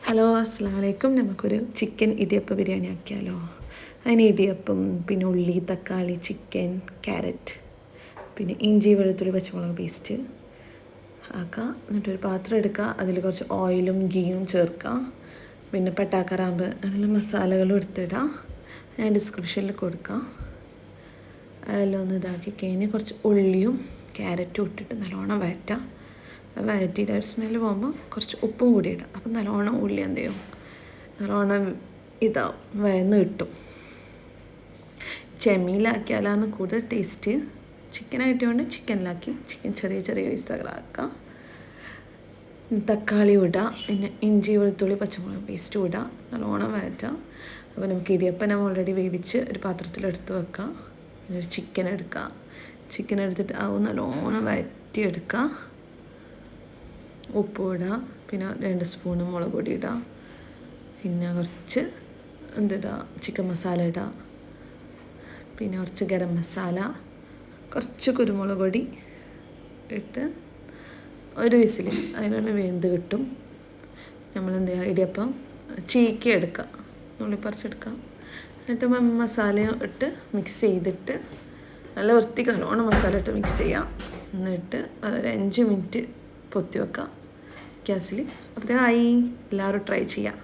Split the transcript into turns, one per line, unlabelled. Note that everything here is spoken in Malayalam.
ഹലോ അസ്സലാമു അലൈക്കും. നമുക്കൊരു ചിക്കൻ ഇടിയപ്പ ബിരിയാണി ആക്കിയാലോ. അതിന് ഇടിയപ്പം, പിന്നെ ഉള്ളി, തക്കാളി, ചിക്കൻ, ക്യാരറ്റ്, പിന്നെ ഇഞ്ചി, വെളുത്തുള്ളി, പച്ചമുളക് പേസ്റ്റ് ആക്കുക. എന്നിട്ടൊരു പാത്രം എടുക്കുക, അതിൽ കുറച്ച് ഓയിലും ഗീയും ചേർക്കുക. പിന്നെ പട്ട, കറാമ്പ് അങ്ങനെയുള്ള മസാലകളും എടുത്തിടുക. ഞാൻ ഡിസ്ക്രിപ്ഷനിൽ കൊടുക്കാം. അതെല്ലാം ഒന്ന് ഇതാക്കി കഴിഞ്ഞ് കുറച്ച് ഉള്ളിയും ക്യാരറ്റും ഇട്ടിട്ട് നല്ലോണം വഴറ്റാം. വഴറ്റിയിട്ട് ഒരു സ്മെല്ല് പോകുമ്പോൾ കുറച്ച് ഉപ്പും കൂടി ഇടാം. അപ്പം നല്ലോണം ഉള്ളി എന്ത് ചെയ്യും, നല്ലോണം ഇതാവും, വഴന്ന് കിട്ടും. ചെമ്മീനിലാക്കിയാലാണ് കൂടുതൽ ടേസ്റ്റ്. ചിക്കനായിട്ടുണ്ട് ചിക്കനിലാക്കി ചിക്കൻ ചെറിയ ചെറിയ പീസുകളാക്കാം. തക്കാളി ഇടുക, പിന്നെ ഇഞ്ചി, വെളുത്തുള്ളി, പച്ചമുളക് പേസ്റ്റും ഇടുക. നല്ലോണം വഴറ്റാം. അപ്പോൾ നമുക്ക് ഇടിയപ്പം നമ്മൾ ഓൾറെഡി വേവിച്ച് ഒരു പാത്രത്തിലെടുത്ത് വെക്കാം. പിന്നെ ഒരു ചിക്കൻ എടുക്കുക. ചിക്കൻ എടുത്തിട്ട് അത് നല്ലോണം വഴറ്റിയെടുക്കുക. ഉപ്പ് ഇടുക, പിന്നെ 2 സ്പൂണ് മുളക് പൊടി ഇടുക, പിന്നെ കുറച്ച് എന്തിടുക, ചിക്കൻ മസാല ഇടുക, പിന്നെ കുറച്ച് ഗരം മസാല, കുറച്ച് കുരുമുളക് പൊടി ഇട്ട് ഒരു വിസിൽ അതിനുള്ള വെന്ത് കിട്ടും. നമ്മളെന്ത് ചെയ്യുക, ഇടിയപ്പം ചീക്കി എടുക്കുക, നുള്ളിപ്പറിച്ചെടുക്കുക. എന്നിട്ട് മസാലയും ഇട്ട് മിക്സ് ചെയ്തിട്ട് നല്ല വൃത്തിക്ക് നല്ലോണം മസാല ഇട്ട് മിക്സ് ചെയ്യാം. എന്നിട്ട് അതൊരു 5 മിനിറ്റ് പൊത്തി വെക്കാം ഗ്യാസിൽ. അപ്പോഴത്തേക്കായി. എല്ലാവരും ട്രൈ ചെയ്യാം.